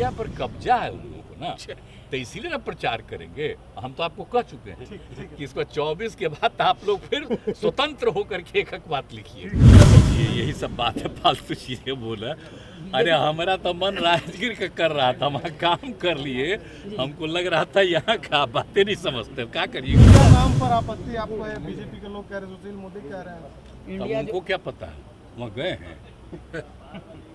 Media पर कब्जा है उन लोगों को ना, तो इसीलिए ना प्रचार करेंगे। हम तो आपको कह चुके हैं कि इसको 24 के बाद आप लोग फिर स्वतंत्र होकर के एक बात लिखिए। यही सब बात है, फालतू चीजें बोला। अरे हमारा तो मन राजगीर का कर रहा था, वहाँ काम कर लिए, हमको लग रहा था यहाँ का बातें नहीं समझते, क्या करिए। नाम पर आपत्ति आपको है, बीजेपी के लोग कह रहे हैं, सुशील मोदी कह रहे हैं। अब उनको क्या पता है, वहाँ गए हैं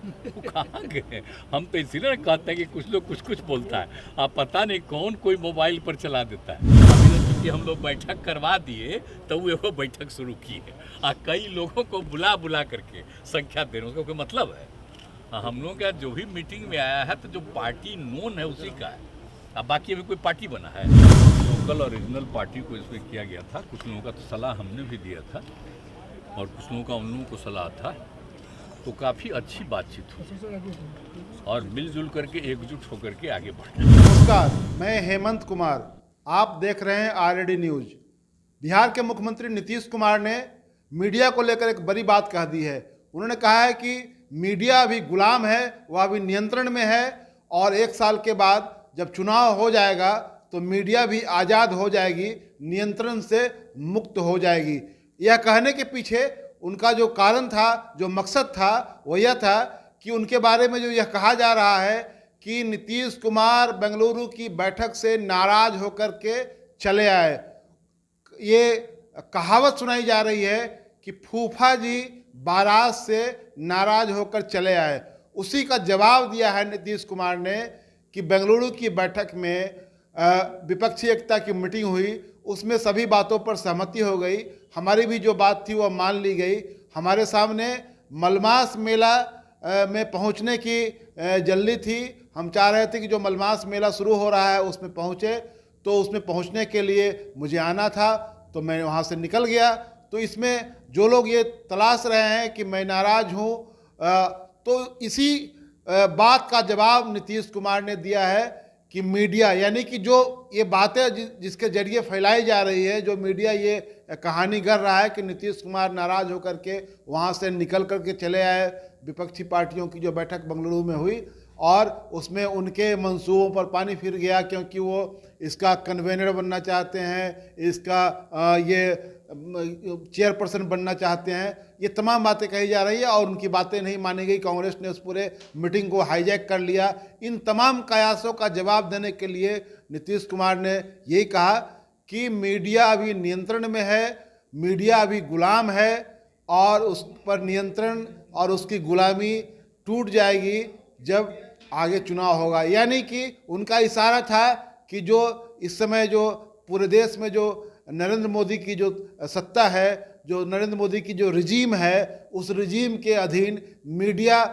वो कहाँ गए। हम तो इसीलिए कहते हैं कि कुछ लोग कुछ कुछ बोलता है, आप पता नहीं कौन कोई मोबाइल पर चला देता है। अभी तो चूंकि हम लोग बैठक करवा दिए तो वो बैठक शुरू की है, कई लोगों को बुला बुला करके संख्या देने का कोई मतलब है। हम लोग का जो भी मीटिंग में आया है तो जो पार्टी नोन है उसी का है, अब बाकी अभी कोई पार्टी बना है। लोकल और रीजनल पार्टी को इसमें किया गया था, कुछ लोगों का तो सलाह हमने भी दिया था और कुछ लोगों का उन लोगों को सलाह था, तो काफ़ी अच्छी बातचीत हुई और मिलजुल करके एकजुट होकर के आगे बढ़े। नमस्कार, मैं हेमंत कुमार, आप देख रहे हैं आरएडी न्यूज। बिहार के मुख्यमंत्री नीतीश कुमार ने मीडिया को लेकर एक बड़ी बात कह दी है। उन्होंने कहा है कि मीडिया अभी गुलाम है, वह अभी नियंत्रण में है और 1 साल के बाद जब चुनाव हो जाएगा तो मीडिया भी आज़ाद हो जाएगी, नियंत्रण से मुक्त हो जाएगी। यह कहने के पीछे उनका जो कारण था, जो मकसद था, वो यह था कि उनके बारे में जो यह कहा जा रहा है कि नीतीश कुमार बेंगलुरु की बैठक से नाराज होकर के चले आए। ये कहावत सुनाई जा रही है कि फूफा जी बारात से नाराज होकर चले आए। उसी का जवाब दिया है नीतीश कुमार ने कि बेंगलुरु की बैठक में विपक्षी एकता की मीटिंग हुई, उसमें सभी बातों पर सहमति हो गई। हमारी भी जो बात थी वह मान ली गई। हमारे सामने मलमास मेला में पहुंचने की जल्दी थी। हम चाह रहे थे कि जो मलमास मेला शुरू हो रहा है उसमें पहुंचे, तो उसमें पहुंचने के लिए मुझे आना था, तो मैं वहां से निकल गया। तो इसमें जो लोग ये तलाश रहे हैं कि मैं नाराज हूं, तो इसी बात का जवाब नीतीश कुमार ने दिया है कि मीडिया, यानी कि जो ये बातें जिसके जरिए फैलाई जा रही है, जो मीडिया ये कहानी कर रहा है कि नीतीश कुमार नाराज होकर के वहाँ से निकल कर के चले आए। विपक्षी पार्टियों की जो बैठक बेंगलुरु में हुई और उसमें उनके मंसूबों पर पानी फिर गया, क्योंकि वो इसका कन्वेनर बनना चाहते हैं, इसका ये चेयरपर्सन बनना चाहते हैं। ये तमाम बातें कही जा रही है और उनकी बातें नहीं मानी गई। कांग्रेस ने उस पूरे मीटिंग को हाईजैक कर लिया। इन तमाम कयासों का जवाब देने के लिए नीतीश कुमार ने यही कहा कि मीडिया अभी नियंत्रण में है, मीडिया अभी गुलाम है और उस पर नियंत्रण और उसकी गुलामी टूट जाएगी जब आगे चुनाव होगा। यानी कि उनका इशारा था कि जो इस समय जो पूरे देश में जो नरेंद्र मोदी की जो सत्ता है, जो नरेंद्र मोदी की जो रिजीम है, उस रिजीम के अधीन मीडिया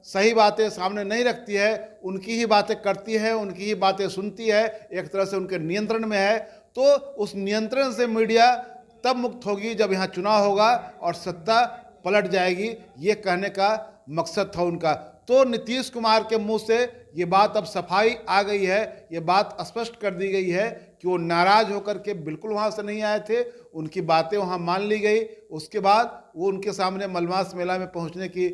सही बातें सामने नहीं रखती है, उनकी ही बातें करती है, उनकी ही बातें सुनती है, एक तरह से उनके नियंत्रण में है। तो उस नियंत्रण से मीडिया तब मुक्त होगी जब यहाँ चुनाव होगा और सत्ता पलट जाएगी। ये कहने का मकसद था उनका। तो नीतीश कुमार के मुंह से ये बात अब सफाई आ गई है, ये बात स्पष्ट कर दी गई है कि वो नाराज होकर के बिल्कुल वहाँ से नहीं आए थे, उनकी बातें वहाँ मान ली गई। उसके बाद वो उनके सामने मलमास मेला में पहुँचने की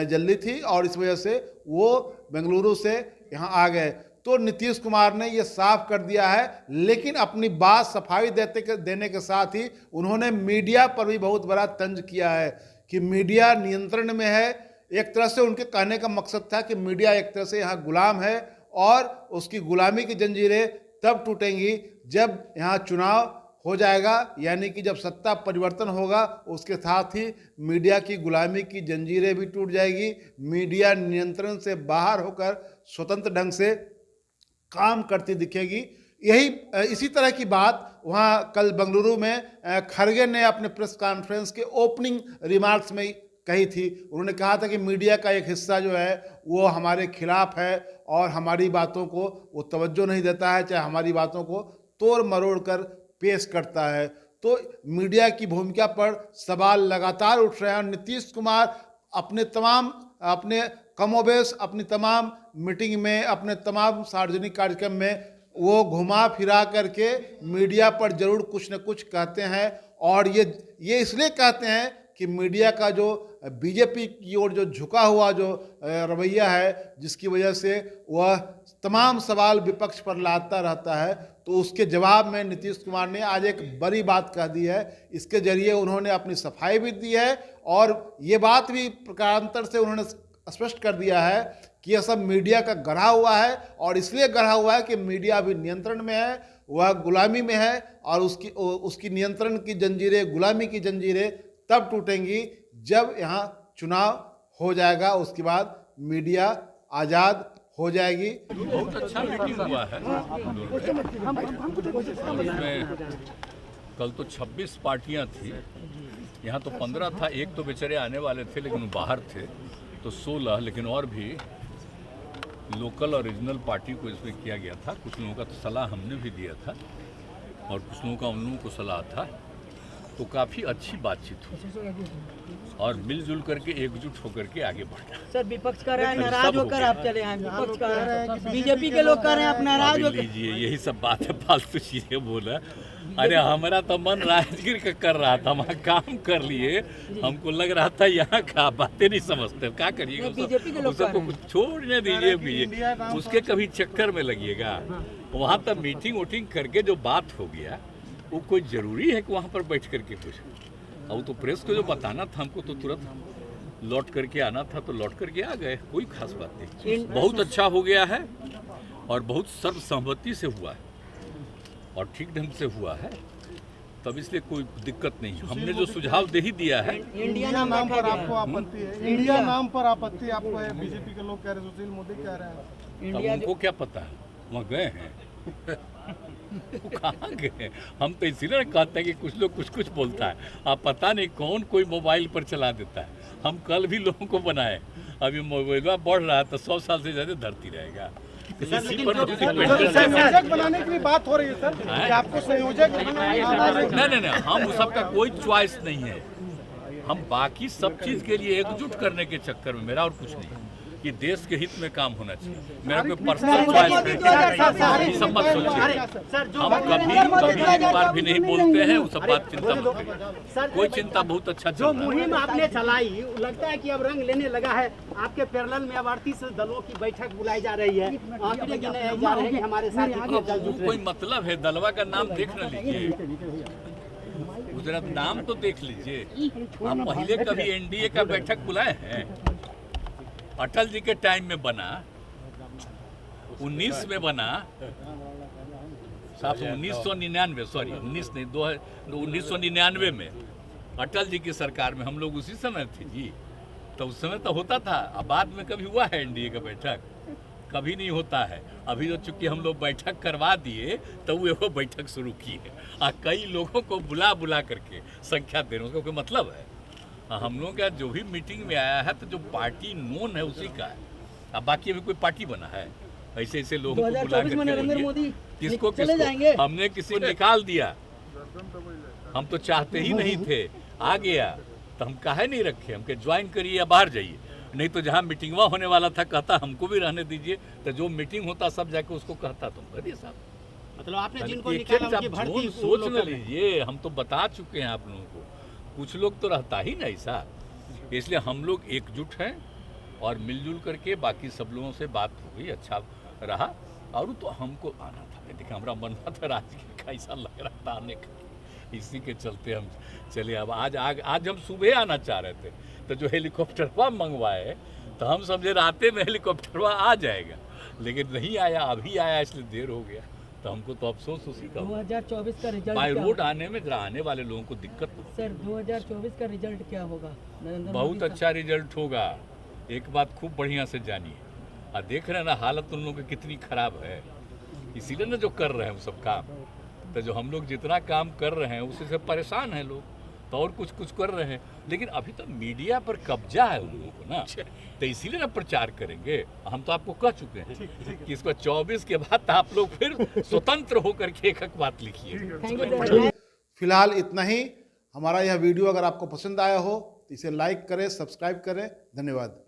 जल्दी थी और इस वजह से वो बेंगलुरु से यहाँ आ गए। तो नीतीश कुमार ने ये साफ कर दिया है, लेकिन अपनी बात सफाई देने के साथ ही उन्होंने मीडिया पर भी बहुत बड़ा तंज किया है कि मीडिया नियंत्रण में है। एक तरह से उनके कहने का मकसद था कि मीडिया एक तरह से यहाँ गुलाम है और उसकी गुलामी की जंजीरें तब टूटेंगी जब यहाँ चुनाव हो जाएगा, यानी कि जब सत्ता परिवर्तन होगा, उसके साथ ही मीडिया की गुलामी की जंजीरें भी टूट जाएगी। मीडिया नियंत्रण से बाहर होकर स्वतंत्र ढंग से काम करती दिखेगी। इसी तरह की बात वहाँ कल बेंगलुरु में खड़गे ने अपने प्रेस कॉन्फ्रेंस के ओपनिंग रिमार्क्स में कही थी। उन्होंने कहा था कि मीडिया का एक हिस्सा जो है वो हमारे खिलाफ है और हमारी बातों को वो तवज्जो नहीं देता है, चाहे हमारी बातों को तोड़ मरोड़ कर पेश करता है। तो मीडिया की भूमिका पर सवाल लगातार उठ रहे हैं। नीतीश कुमार अपने कमोबेश अपनी तमाम मीटिंग में, अपने तमाम सार्वजनिक कार्यक्रम में वो घुमा फिरा करके मीडिया पर जरूर कुछ न कुछ कहते हैं और ये इसलिए कहते हैं कि मीडिया का जो बीजेपी की ओर जो झुका हुआ जो रवैया है, जिसकी वजह से वह तमाम सवाल विपक्ष पर लाता रहता है, तो उसके जवाब में नीतीश कुमार ने आज एक बड़ी बात कह दी है। इसके जरिए उन्होंने अपनी सफाई भी दी है और ये बात भी प्रकारांतर से उन्होंने स्पष्ट कर दिया है कि यह सब मीडिया का गढ़ा हुआ है और इसलिए गढ़ा हुआ है कि मीडिया अभी नियंत्रण में है, वह गुलामी में है और उसकी नियंत्रण की जंजीरें, गुलामी की जंजीरें तब टूटेंगी जब यहाँ चुनाव हो जाएगा। उसके बाद मीडिया आज़ाद हो जाएगी। बहुत अच्छा मीटिंग हुआ है। उसमें कल तो 26 पार्टियां थी, यहाँ तो 15 था। एक तो बेचारे आने वाले थे लेकिन वो बाहर थे, तो 16, लेकिन और भी लोकल और रीजनल पार्टी को इसमें किया गया था। कुछ लोगों का तो सलाह हमने भी दिया था और कुछ लोगों का उन लोगों को सलाह था। तो काफ़ी अच्छी बातचीत हुई और मिलजुल करके एकजुट होकर के आगे बढ़ना। सर विपक्ष कह रहा है नाराज होकर आप चले आए, विपक्ष कह रहा है, बीजेपी के लोग कह रहे हैं आप नाराज होकर लीजिए, यही सब बात है, फालतू चीजें बोला। अरे हमारा तो मन राजगीर का कर रहा था, वहाँ काम कर लिए, हमको लग रहा था यहाँ का बातें नहीं समझते, क्या करिएगा। बीजेपी के लोग सबको कुछ छोड़ने दीजिए, उसके कभी चक्कर में लगिएगा। वहाँ तक मीटिंग वोटिंग करके जो बात हो गया, वो कोई जरूरी है कि वहाँ पर बैठ करके कुछ, और तो प्रेस को जो बताना था हमको तो तुरंत लौट करके आना था, तो लौट करके आ गए। कोई खास बात नहीं, बहुत अच्छा हो गया है और बहुत सर्वसहमति से हुआ है और ठीक ढंग से हुआ है, तब इसलिए कोई दिक्कत नहीं। हमने जो सुझाव दे ही दिया है। इंडिया नाम पर आपको आपत्ति है? इंडिया नाम पर आपत्ति आपको है? बीजेपी के लोग कह रहे हैं, सुशील मोदी कह रहे हैं। अब उनको क्या पता है, वहाँ गए हैं वो कहाँ गए? हम तो इसीलिए कहते हैं कि कुछ लोग कुछ कुछ बोलता है, आप पता नहीं कौन कोई मोबाइल पर चला देता है। हम कल भी लोगों को बनाए, अभी मोबाइल बढ़ रहा है तो 100 साल से ज़्यादा धरती रहेगा। इसी पर संयोजक बनाने की भी बात हो रही है सर, कि आपको संयोजक नहीं, हम उस सबका कोई च्वाइस नहीं है। हम बाकी सब चीज़ के लिए एकजुट करने के चक्कर में, मेरा और कुछ नहीं, कि देश के हित में काम होना चाहिए। मेरा कोई पर्सनल चॉइस नहीं, सब मत सोचिए। हम कभी एक बार भी नहीं बोलते हैं, वो सब बात चिंता मत करिए, कोई चिंता बहुत अच्छा चल रहा है। मुहिम आपने चलाई, लगता है कि अब रंग लेने लगा है। आपके पैरेलल में अब 38 दलों की बैठक बुलाई जा रही है, आंकड़े गिने जा रहे हैं कि हमारे साथ कितने दल जुट रहे हैं। कोई मतलब है? दलवा का नाम देख न लीजिए, गुजरात नाम तो देख लीजिए। आप पहले कभी एनडीए का बैठक बुलाए हैं? अटल जी के टाइम में बना, 19 में बना, 1999, सॉरी 19 नहीं, 1999 में अटल जी की सरकार में हम लोग उसी समय थे जी। तो उस समय तो होता था, अब बाद में कभी हुआ है एनडीए का बैठक? कभी नहीं होता है। अभी तो चूंकि हम लोग बैठक करवा दिए तो वो बैठक शुरू की है और कई लोगों को बुला बुला करके संख्या दे रहे हैं, उसका कोई मतलब है? हम लोग का जो भी मीटिंग में आया है तो जो पार्टी नोन है उसी का है। अब बाकी अभी कोई पार्टी बना है? ऐसे ऐसे लोगों को बुला करके नरेंद्र मोदी किसको चले जाएंगे? हमने किसी को निकाल दिया, हम तो चाहते ही नहीं थे, आ गया तो हम काहे नहीं रखे? हमके ज्वाइन करिए या बाहर जाइए। नहीं तो जहाँ मीटिंगवा होने वाला था कहता हमको भी रहने दीजिए, तो जो मीटिंग होता सब जाके उसको कहता तुम करिए साहब। मतलब आपने जिनको एक निकाला एक उनकी आप भर्ती जोन सोच न लीजिए, हम तो बता चुके हैं आप लोगों को। कुछ लोग तो रहता ही नहीं ऐसा, इसलिए हम लोग एकजुट हैं और मिलजुल करके बाकी सब लोगों से बात हो गई, अच्छा रहा। और तो हमको आना था, देखिए हमारा मन था राजगीर का, ऐसा लग रहा था आने का, इसी के चलते हम चले। अब आज हम सुबह आना चाह रहे थे, तो जो हेलीकॉप्टरवा मंगवाए तो हम समझे राते में हेलीकॉप्टरवा आ जाएगा, लेकिन नहीं आया, अभी आया, इसलिए देर हो गया। तो हमको तो अफसोस उसी का। 2024 का रिजल्ट बाय रोड आने में जरा आने वाले लोगों को दिक्कत होगी। सर 2024 का रिजल्ट क्या होगा? बहुत अच्छा रिजल्ट होगा, एक बात खूब बढ़िया से जानिए। और देख रहे हैं ना हालत उन लोगों की कितनी खराब है, इसीलिए ना जो कर रहे हैं वो सब काम। तो जो हम लोग जितना काम कर रहे हैं उसी से परेशान हैं लोग, तो और कुछ कर रहे हैं, लेकिन अभी तो मीडिया पर कब्जा है उन लोगों को ना, तो इसीलिए ना प्रचार करेंगे। हम तो आपको कह चुके हैं कि इसको 24 के बाद आप लोग फिर स्वतंत्र होकर के एक बात लिखिए। फिलहाल इतना ही। हमारा यह वीडियो अगर आपको पसंद आया हो तो इसे लाइक करें, सब्सक्राइब करें। धन्यवाद।